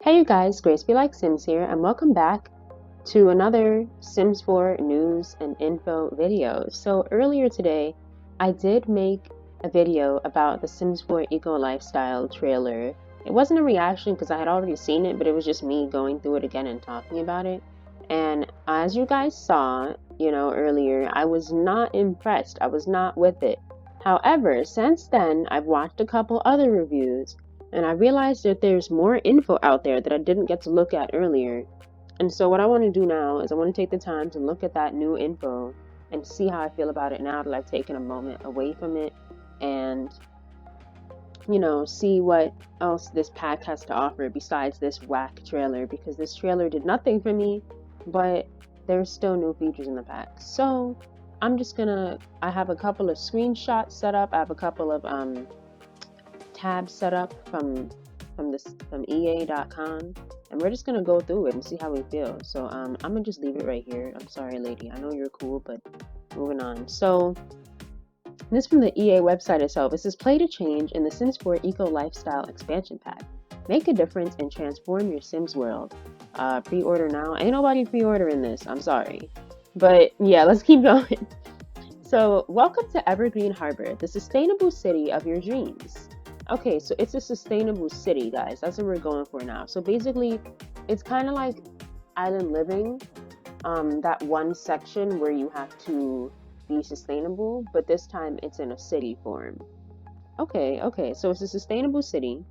Hey you guys, Grace Be Like Sims here, and welcome back to another Sims 4 news and info video. So earlier today, I did make a video about the Sims 4 Eco Lifestyle trailer. It wasn't a reaction because I had already seen it, but it was just me going through it again and talking about it. And as you guys saw, earlier, I was not impressed. I was not with it. However, since then, I've watched a couple other reviews and I realized that there's more info out there that I didn't get to look at earlier. And so what I want to do now is I want to take the time to look at that new info and see how I feel about it now that I've taken a moment away from it and, see what else this pack has to offer besides this whack trailer, because this trailer did nothing for me, but there's still new features in the pack. So I have a couple of screenshots set up. I have a couple of tabs set up from EA.com, and we're just gonna go through it and see how we feel. So I'm gonna just leave it right here. I'm sorry, lady. I know you're cool, but moving on. So this is from the EA website itself. It says, play to change in the Sims 4 Eco Lifestyle expansion pack. Make a difference and transform your Sims world. Pre-order now. Ain't nobody pre-ordering this. I'm sorry. But yeah, let's keep going. So welcome to Evergreen Harbor, the sustainable city of your dreams. Okay, so it's a sustainable city, guys. That's what we're going for now. So basically, it's kind of like Island Living, that one section where you have to be sustainable, but this time it's in a city form. Okay, so it's a sustainable city.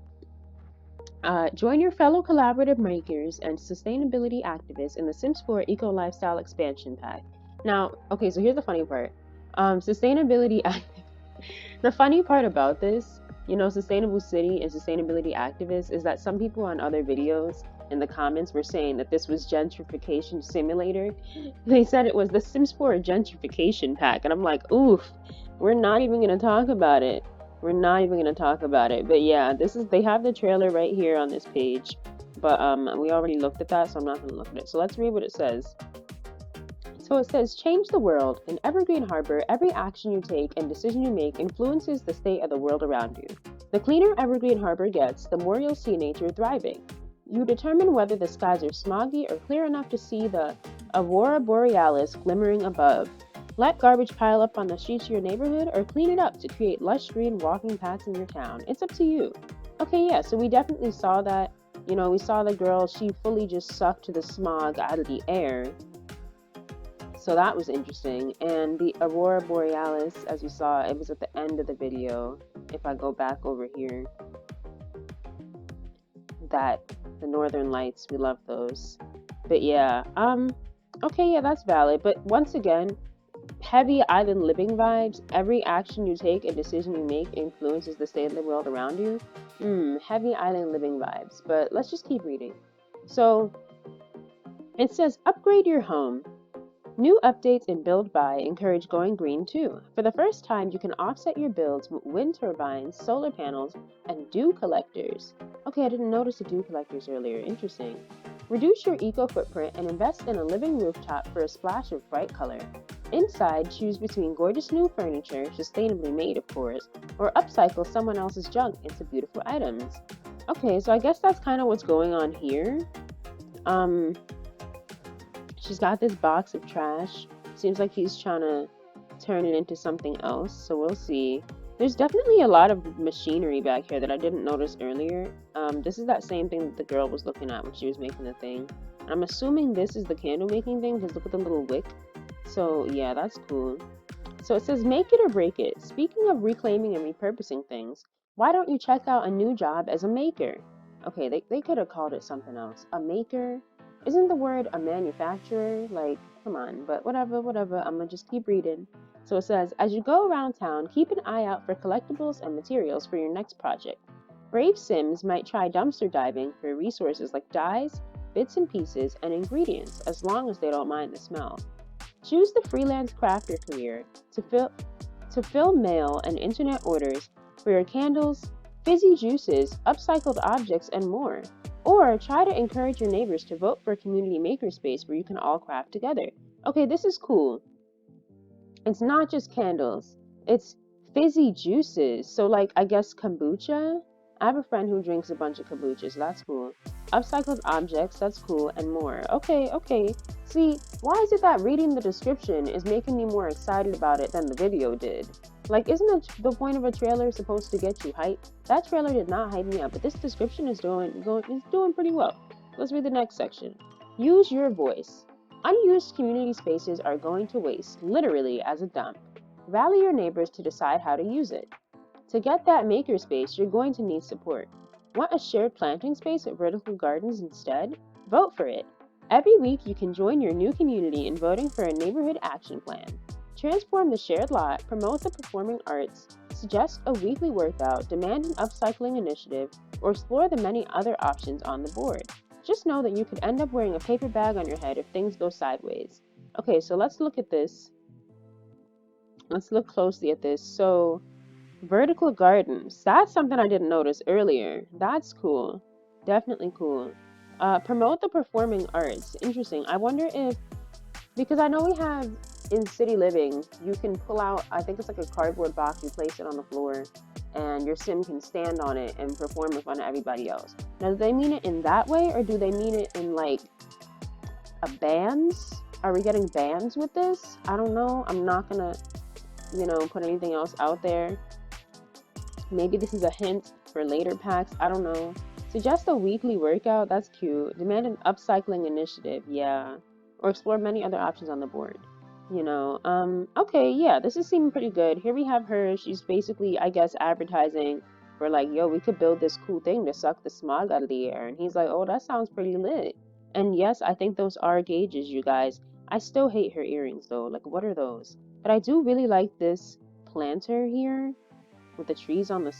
Join your fellow collaborative makers and sustainability activists in the Sims 4 Eco Lifestyle Expansion Pack. Now, okay, so here's the funny part. Sustainability The funny part about this, sustainable city and sustainability activists, is that some people on other videos in the comments were saying that this was gentrification simulator. They said it was the Sims 4 gentrification pack, and I'm like, oof, we're not even gonna talk about it. We're not even gonna talk about it. But yeah, they have the trailer right here on this page, but we already looked at that, so I'm not gonna look at it. So let's read what it says. So it says, change the world. In Evergreen Harbor, every action you take and decision you make influences the state of the world around you. The cleaner Evergreen Harbor gets, the more you'll see nature thriving. You determine whether the skies are smoggy or clear enough to see the Aurora Borealis glimmering above. Let garbage pile up on the streets of your neighborhood or clean it up to create lush green walking paths in your town. It's up to you. Okay, yeah, so we definitely saw that. We saw the girl, she fully just sucked the smog out of the air. So that was interesting. And the Aurora Borealis, as you saw, it was at the end of the video. If I go back over here, that the Northern Lights, we love those. But yeah, okay, yeah, that's valid. But once again, heavy island living vibes. Every action you take and decision you make influences the state of the world around you. Heavy island living vibes. But let's just keep reading. So it says, upgrade your home. New updates in Build By encourage going green too. For the first time, you can offset your builds with wind turbines, solar panels, and dew collectors. Okay, I didn't notice the dew collectors earlier. Interesting. Reduce your eco footprint and invest in a living rooftop for a splash of bright color. Inside, choose between gorgeous new furniture, sustainably made of course, or upcycle someone else's junk into beautiful items. Okay, so I guess that's kind of what's going on here. She's got this box of trash. Seems like he's trying to turn it into something else, so we'll see. There's definitely a lot of machinery back here that I didn't notice earlier. This is that same thing that the girl was looking at when she was making the thing. I'm assuming this is the candle making thing, because look at the little wick. So yeah, that's cool. So it says, make it or break it. Speaking of reclaiming and repurposing things, why don't you check out a new job as a maker? Okay, they could have called it something else. A maker? Isn't the word a manufacturer? Like, come on, but whatever, I'm gonna just keep reading. So it says, as you go around town, keep an eye out for collectibles and materials for your next project. Brave Sims might try dumpster diving for resources like dyes, bits and pieces, and ingredients, as long as they don't mind the smell. Choose the freelance crafter career to fill mail and internet orders for your candles, fizzy juices, upcycled objects, and more. Or try to encourage your neighbors to vote for a community makerspace where you can all craft together. Okay, this is cool. It's not just candles, it's fizzy juices. So, like, I guess kombucha? I have a friend who drinks a bunch of kombuchas. That's cool. Upcycled objects. That's cool. And more. Okay, okay. See, why is it that reading the description is making me more excited about it than the video did? Like, isn't it the point of a trailer supposed to get you hyped? That trailer did not hype me up, but this description is doing pretty well. Let's read the next section. Use your voice. Unused community spaces are going to waste, literally as a dump. Rally your neighbors to decide how to use it. To get that makerspace, you're going to need support. Want a shared planting space at Vertical Gardens instead? Vote for it. Every week, you can join your new community in voting for a neighborhood action plan. Transform the shared lot, promote the performing arts, suggest a weekly workout, demand an upcycling initiative, or explore the many other options on the board. Just know that you could end up wearing a paper bag on your head if things go sideways. Okay, so let's look at this. Let's look closely at this. So, vertical gardens. That's something I didn't notice earlier. That's cool. Definitely cool. Promote the performing arts. Interesting. I wonder if, because I know we have in City Living, you can pull out, I think it's like a cardboard box, you place it on the floor, and your sim can stand on it and perform in front of everybody else. Now, do they mean it in that way, or do they mean it in like a bands? Are we getting bands with this? I don't know. I'm not gonna, put anything else out there. Maybe this is a hint for later packs. I don't know. Suggest a weekly workout. That's cute. Demand an upcycling initiative. Yeah. Or explore many other options on the board. Okay, yeah, this is seeming pretty good. Here we have her. She's basically, I guess, advertising for like, yo, we could build this cool thing to suck the smog out of the air. And he's like, oh, that sounds pretty lit. And yes, I think those are gauges, you guys. I still hate her earrings though. Like, what are those? But I do really like this planter here with the trees on the,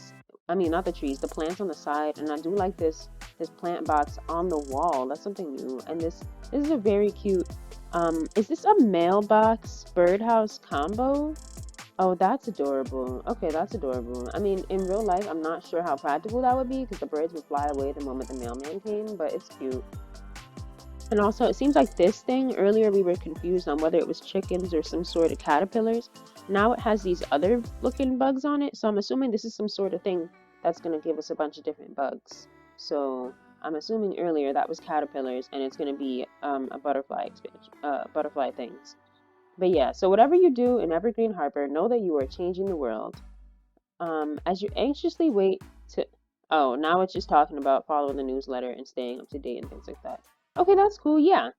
not the trees, the plants on the side. And I do like this plant box on the wall. That's something new. And this is a very cute, is this a mailbox birdhouse combo? Oh, that's adorable. Okay, that's adorable. I mean, in real life, I'm not sure how practical that would be because the birds would fly away the moment the mailman came, but it's cute. And also, it seems like this thing, earlier we were confused on whether it was chickens or some sort of caterpillars. Now it has these other looking bugs on it, so I'm assuming this is some sort of thing that's going to give us a bunch of different bugs. So I'm assuming earlier that was caterpillars, and it's going to be a butterfly expansion, butterfly things. But yeah, so whatever you do in Evergreen Harbor, know that you are changing the world. As you anxiously wait to... Oh, now it's just talking about following the newsletter and staying up to date and things like that. Okay, that's cool, yeah.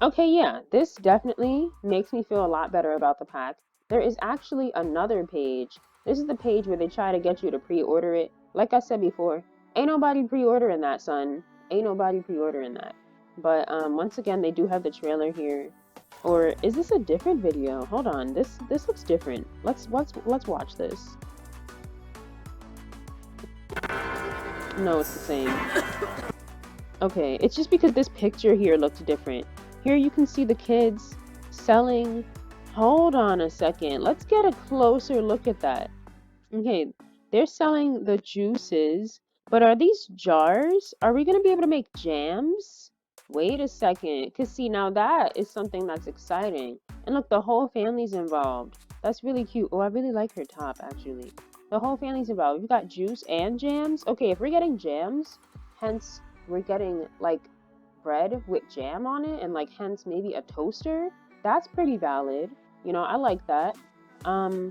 Okay, yeah, this definitely makes me feel a lot better about the pack. There is actually another page. This is the page where they try to get you to pre-order it. Like I said before, ain't nobody pre-ordering that, son. Ain't nobody pre-ordering that. But once again, they do have the trailer here. Or is this a different video? Hold on, this looks different. Let's watch this. No, it's the same. Okay, it's just because this picture here looked different. Here you can see the kids selling. Hold on a second. Let's get a closer look at that. Okay, they're selling the juices, but are these jars? Are we going to be able to make jams? Wait a second, because see, now that is something that's exciting. And look, the whole family's involved. That's really cute. Oh, I really like her top, actually. The whole family's involved. We've got juice and jams. Okay, if we're getting jams, hence we're getting, like, bread with jam on it, and, like, hence maybe a toaster, that's pretty valid. I like that. I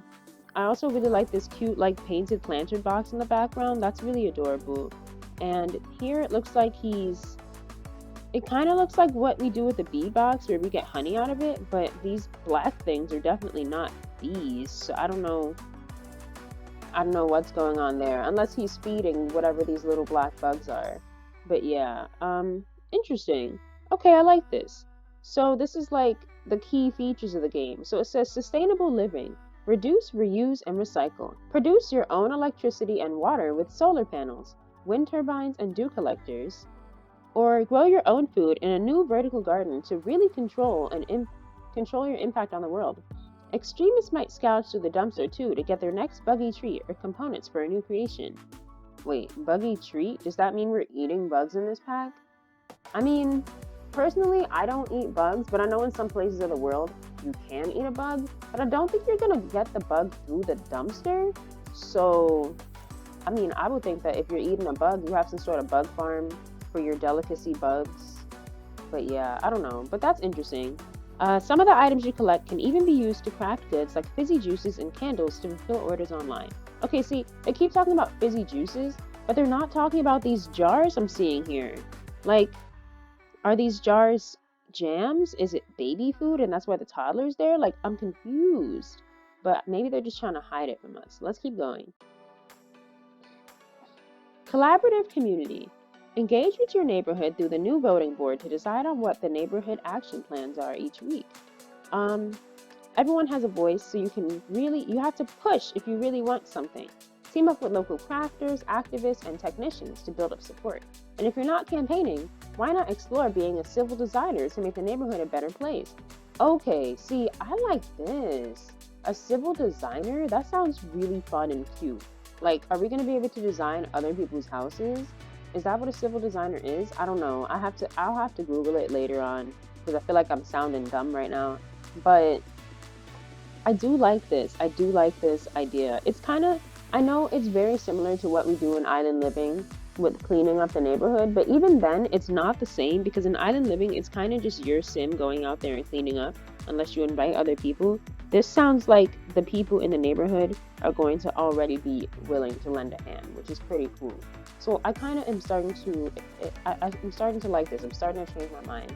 also really like this cute, like, painted planter box in the background. That's really adorable. And here it looks like it kind of looks like what we do with the bee box where we get honey out of it, but these black things are definitely not bees, so I don't know what's going on there, unless he's feeding whatever these little black bugs are. But yeah, interesting. Okay, I like this. So this is like the key features of the game. So it says sustainable living. Reduce, reuse, and recycle. Produce your own electricity and water with solar panels, wind turbines, and dew collectors. Or grow your own food in a new vertical garden to really control your impact on the world. Extremists might scour through the dumpster too to get their next buggy treat or components for a new creation. Wait, buggy treat? Does that mean we're eating bugs in this pack? I mean, personally, I don't eat bugs, but I know in some places of the world you can eat a bug, but I don't think you're gonna get the bug through the dumpster. So I mean, I would think that if you're eating a bug, you have some sort of bug farm for your delicacy bugs. But yeah, I don't know. But that's interesting. Some of the items you collect can even be used to craft goods like fizzy juices and candles to fulfill orders online. Okay, see, they keep talking about fizzy juices, but they're not talking about these jars I'm seeing here. Like, are these jars jams? Is it baby food and that's why the toddler's there? Like, I'm confused. But maybe they're just trying to hide it from us. Let's keep going. Collaborative community. Engage with your neighborhood through the new voting board to decide on what the neighborhood action plans are each week. Um, Everyone has a voice, so you have to push if you really want something. Team up with local crafters, activists, and technicians to build up support. And if you're not campaigning, why not explore being a civil designer to make the neighborhood a better place? Okay, see, I like this. A civil designer? That sounds really fun and cute. Like, are we going to be able to design other people's houses? Is that what a civil designer is? I don't know. I'll have to Google it later on because I feel like I'm sounding dumb right now. But I do like this. I do like this idea. It's kind of, I know it's very similar to what we do in Island Living with cleaning up the neighborhood, but even then, it's not the same because in Island Living, it's kind of just your sim going out there and cleaning up unless you invite other people. This sounds like the people in the neighborhood are going to already be willing to lend a hand, which is pretty cool. So I kind of am starting to, I'm starting to like this. I'm starting to change my mind.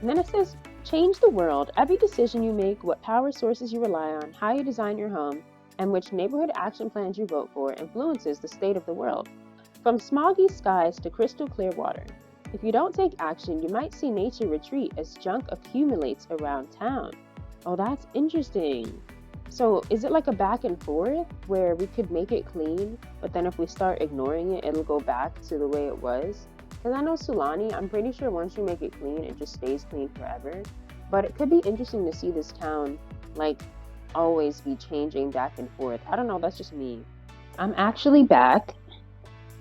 And then it says, change the world. Every decision you make, what power sources you rely on, how you design your home, and which neighborhood action plans you vote for influences the state of the world. From smoggy skies to crystal clear water. If you don't take action, you might see nature retreat as junk accumulates around town. Oh, that's interesting. So is it like a back and forth where we could make it clean, but then if we start ignoring it, it'll go back to the way it was? Because I know Sulani, I'm pretty sure once you make it clean, it just stays clean forever. But it could be interesting to see this town, like, always be changing back and forth. I don't know, that's just me. I'm actually back.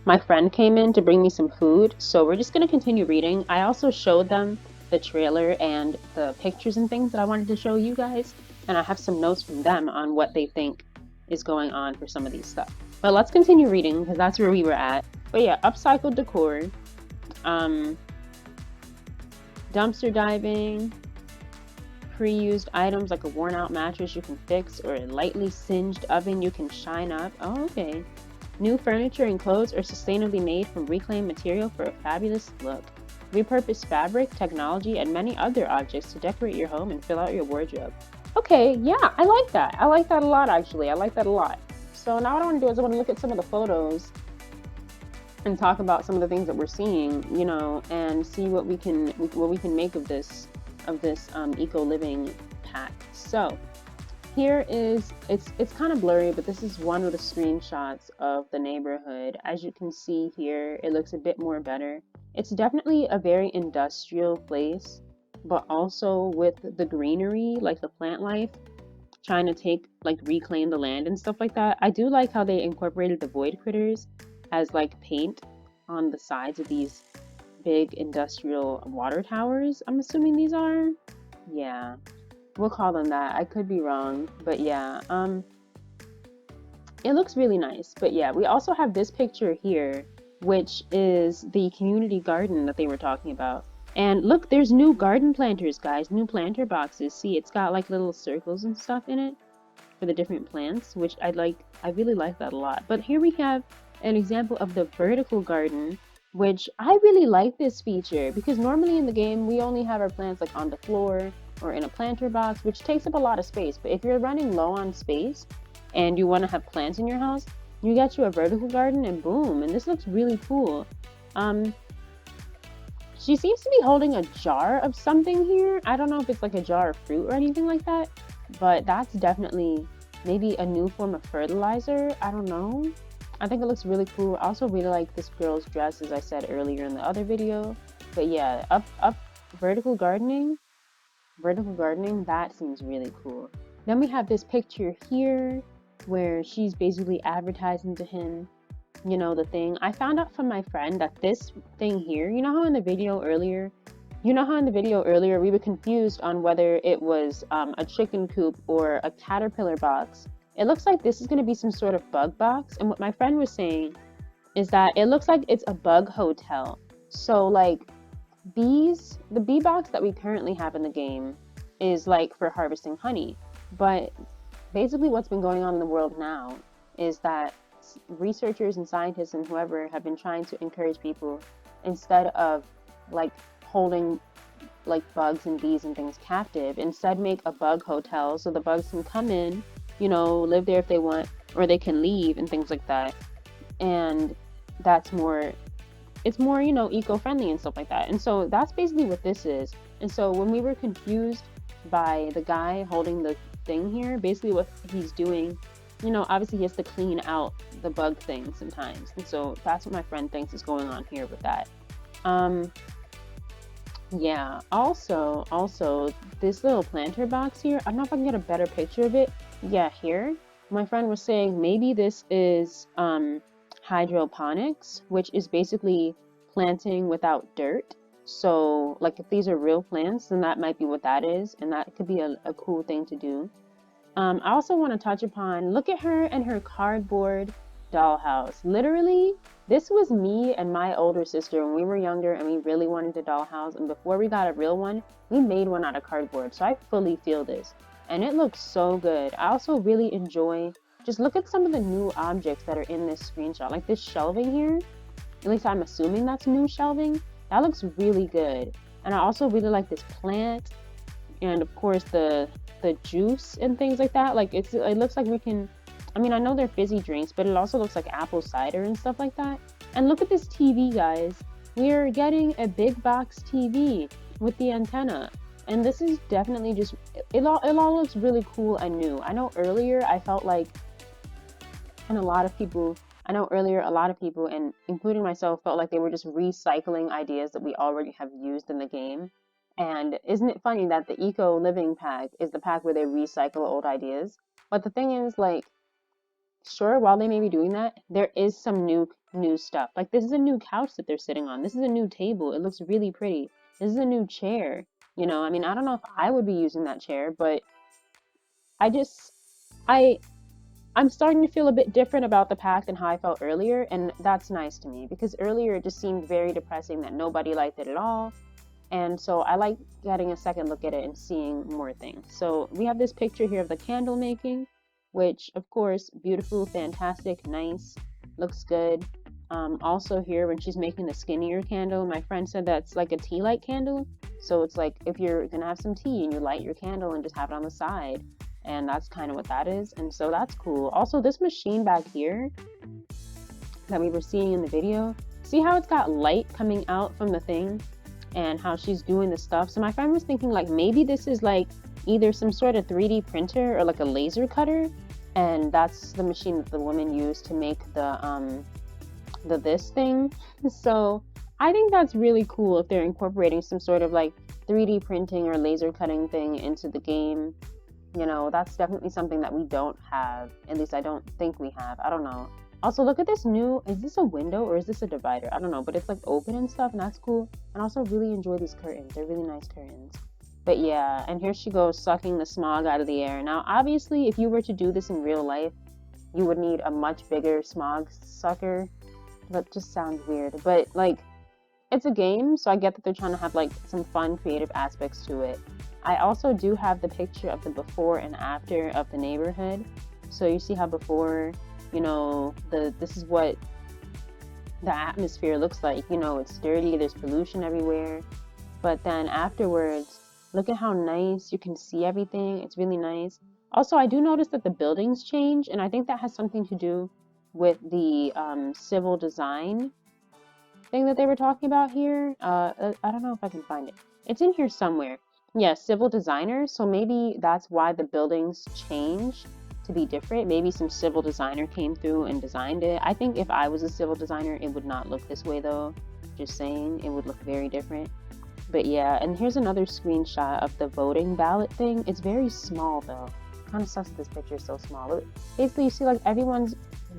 My friend came in to bring me some food, so we're just going to continue reading. I also showed them the trailer and the pictures and things that I wanted to show you guys, and I have some notes from them on what they think is going on for some of these stuff. But let's continue reading because that's where we were at. But yeah, upcycled decor, dumpster diving, pre-used items like a worn out mattress you can fix or a lightly singed oven you can shine up. Oh, okay. New furniture and clothes are sustainably made from reclaimed material for a fabulous look. Repurpose fabric, technology, and many other objects to decorate your home and fill out your wardrobe. Okay, yeah, I like that. I like that a lot, actually. I like that a lot. So now what I want to do is I want to look at some of the photos and talk about some of the things that we're seeing, you know, and see what we can make of this eco living pack. So here is, it's kind of blurry, but this is one of the screenshots of the neighborhood. As you can see here, it looks a bit more better. It's definitely a very industrial place, but also with the greenery, like the plant life, trying to reclaim the land and stuff like that. I do like how they incorporated the void critters as like paint on the sides of these big industrial water towers. I'm assuming these are, yeah. We'll call them that. I could be wrong, but yeah, it looks really nice. But yeah, we also have this picture here, which is the community garden that they were talking about. And look, there's new garden planters, guys, new planter boxes. See, it's got like little circles and stuff in it for the different plants, which I really like that a lot. But here we have an example of the vertical garden, which I really like this feature because normally in the game, we only have our plants like on the floor or in a planter box, which takes up a lot of space. But if you're running low on space and you want to have plants in your house, you get you a vertical garden and boom, and this looks really cool. She seems to be holding a jar of something here. I don't know if it's like a jar of fruit or anything like that, but that's definitely maybe a new form of fertilizer. I don't know. I think it looks really cool. I also really like this girl's dress, as I said earlier in the other video. But yeah, up vertical gardening, that seems really cool. Then we have this picture here where she's basically advertising to him, you know, the thing. I found out from my friend that this thing here, you know how in the video earlier we were confused on whether it was a chicken coop or a caterpillar box it looks like this is going to be some sort of bug box. And what my friend was saying is that it looks like it's a bug hotel. So like bees, the bee box that we currently have in the game is like for harvesting honey. But basically what's been going on in the world now is that researchers and scientists and whoever have been trying to encourage people, instead of like holding like bugs and bees and things captive, instead make a bug hotel so the bugs can come in, you know, live there if they want, or they can leave and things like that. And that's more, it's more, you know, eco-friendly and stuff like that. And so that's basically what this is. And so when we were confused by the guy holding the thing here, basically what he's doing, you know, obviously he has to clean out the bug thing sometimes. And so that's what my friend thinks is going on here with that. Yeah, also this little planter box here, I don't know if I can get a better picture of it. Yeah, here. My friend was saying maybe this is hydroponics, which is basically planting without dirt. So, like if these are real plants, then that might be what that is, and that could be a cool thing to do. I also want to touch upon, look at her and her cardboard dollhouse. Literally, this was me and my older sister when we were younger and we really wanted a dollhouse. And before we got a real one, we made one out of cardboard. So I fully feel this. And it looks so good. I also really enjoy, just look at some of the new objects that are in this screenshot. Like this shelving here, at least I'm assuming that's new shelving. That looks really good. And I also really like this plant. And of course the juice and things like that. Like it looks like we can, I mean, I know they're fizzy drinks, but it also looks like apple cider and stuff like that. And look at this TV, guys. We're getting a big box TV with the antenna. And this is definitely just, it all looks really cool and new. I know earlier I felt like, and a lot of people, and including myself, felt like they were just recycling ideas that we already have used in the game. And isn't it funny that the Eco Living pack is the pack where they recycle old ideas? But the thing is, like, sure, while they may be doing that, there is some new stuff. Like this is a new couch that they're sitting on. This is a new table. It looks really pretty. This is a new chair. You know, I mean, I don't know if I would be using that chair, but I just I I'm starting to feel a bit different about the pack than how I felt earlier, and that's nice to me because earlier it just seemed very depressing that nobody liked it at all. And so I like getting a second look at it and seeing more things. So we have this picture here of the candle making, which of course, beautiful, fantastic, nice, looks good. Also here when she's making the skinnier candle, my friend said that's like a tea light candle. So it's like if you're gonna have some tea and you light your candle and just have it on the side. And that's kind of what that is. And so that's cool. Also, this machine back here that we were seeing in the video, see how it's got light coming out from the thing and how she's doing the stuff. So my friend was thinking like maybe this is like either some sort of 3D printer or like a laser cutter, and that's the machine that the woman used to make the this thing. So I think that's really cool if they're incorporating some sort of like 3D printing or laser cutting thing into the game. You know, that's definitely something that we don't have. At least I don't think we have. I don't know. Also, look at this new, is this a window or is this a divider? I don't know, but it's like open and stuff, and that's cool. And also really enjoy these curtains. They're really nice curtains. But yeah, and here she goes sucking the smog out of the air. Now, obviously, if you were to do this in real life, you would need a much bigger smog sucker. That just sounds weird. But like, it's a game, so I get that they're trying to have like some fun, creative aspects to it. I also do have the picture of the before and after of the neighborhood. So you see how before, you know, this is what the atmosphere looks like. You know, it's dirty, there's pollution everywhere. But then afterwards, look at how nice you can see everything. It's really nice. Also, I do notice that the buildings change, and I think that has something to do with the civil design thing that they were talking about here. I don't know if I can find it. It's in here somewhere. Yeah, civil designer. So maybe that's why the buildings change to be different. Maybe some civil designer came through and designed it. I think if I was a civil designer, it would not look this way though. Just saying, it would look very different. But yeah, and here's another screenshot of the voting ballot thing. It's very small though. Kind of sucks that this picture is so small. Basically, you see like everyone's,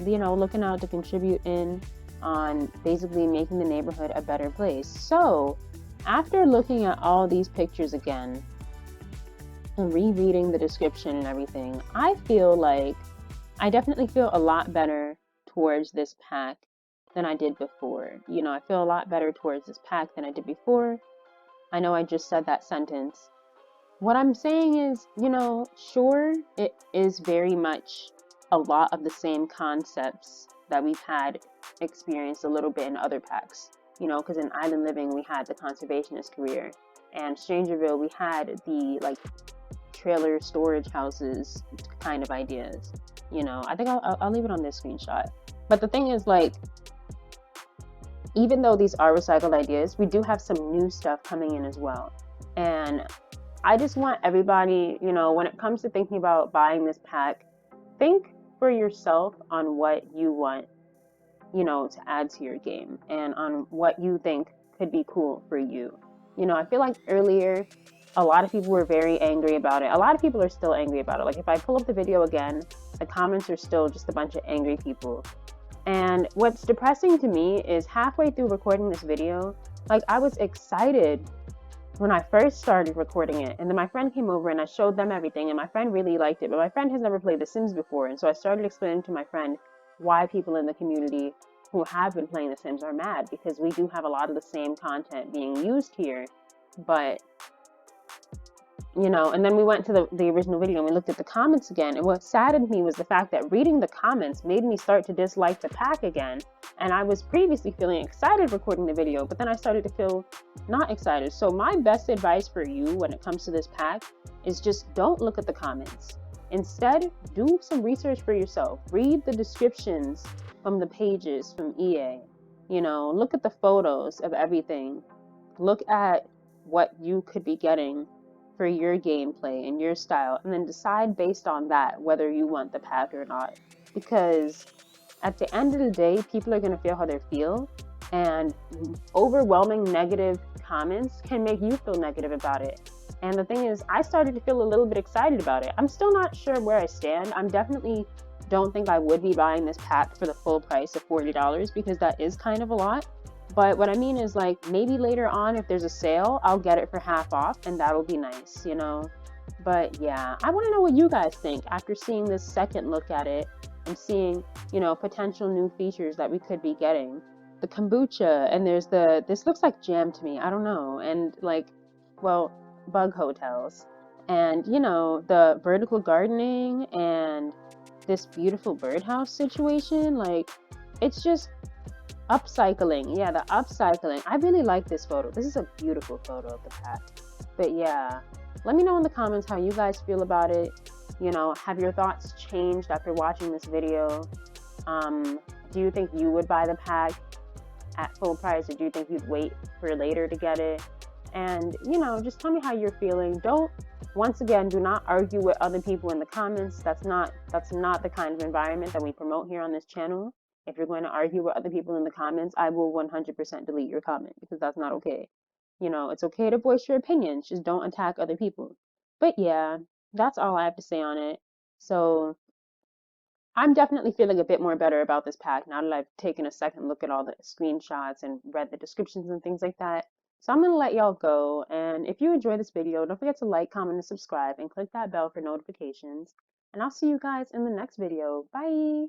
you know, looking out to contribute in on basically making the neighborhood a better place. So after looking at all these pictures again and rereading the description and everything, I feel like I definitely feel a lot better towards this pack than I did before. You know, I feel a lot better towards this pack than I did before. I know I just said that sentence. What I'm saying is, you know, sure, it is very much a lot of the same concepts that we've had experienced a little bit in other packs. You know, because in Island Living, we had the conservationist career, and Strangerville, we had the like trailer storage houses kind of ideas. You know, I think I'll leave it on this screenshot. But the thing is, like, even though these are recycled ideas, we do have some new stuff coming in as well. And I just want everybody, you know, when it comes to thinking about buying this pack, think for yourself on what you want, you know, to add to your game and on what you think could be cool for you. You know, I feel like earlier, a lot of people were very angry about it. A lot of people are still angry about it. Like, if I pull up the video again, the comments are still just a bunch of angry people. And what's depressing to me is halfway through recording this video, like, I was excited when I first started recording it, and then my friend came over and I showed them everything, and my friend really liked it, but my friend has never played The Sims before, and so I started explaining to my friend why people in the community who have been playing The Sims are mad, because we do have a lot of the same content being used here, but you know, and then we went to the original video and we looked at the comments again, and what saddened me was the fact that reading the comments made me start to dislike the pack again. And I was previously feeling excited recording the video, but then I started to feel not excited. So my best advice for you when it comes to this pack is just don't look at the comments. Instead, do some research for yourself. Read the descriptions from the pages from EA. You know, look at the photos of everything. Look at what you could be getting for your gameplay and your style, and then decide based on that whether you want the pack or not. Because at the end of the day, people are going to feel how they feel, and overwhelming negative comments can make you feel negative about it. And the thing is, I started to feel a little bit excited about it. I'm still not sure where I stand. I'm definitely don't think I would be buying this pack for the full price of $40, because that is kind of a lot. But what I mean is, like, maybe later on, if there's a sale, I'll get it for half off, and that'll be nice, you know? But yeah, I want to know what you guys think after seeing this second look at it and seeing, you know, potential new features that we could be getting. The kombucha, and there's this looks like jam to me, I don't know, and like, well, bug hotels. And, you know, the vertical gardening and this beautiful birdhouse situation, like, it's just upcycling. Yeah, the upcycling. I really like this photo. This is a beautiful photo of the pack. But yeah, let me know in the comments how you guys feel about it. You know, have your thoughts changed after watching this video? Do you think you would buy the pack at full price, or do you think you'd wait for later to get it? And, you know, just tell me how you're feeling. Once again, do not argue with other people in the comments. That's not the kind of environment that we promote here on this channel. If you're going to argue with other people in the comments, I will 100% delete your comment, because that's not okay. You know, it's okay to voice your opinions, just don't attack other people. But yeah, that's all I have to say on it. So I'm definitely feeling a bit more better about this pack now that I've taken a second look at all the screenshots and read the descriptions and things like that. So I'm going to let y'all go. And if you enjoyed this video, don't forget to like, comment, and subscribe, and click that bell for notifications. And I'll see you guys in the next video. Bye!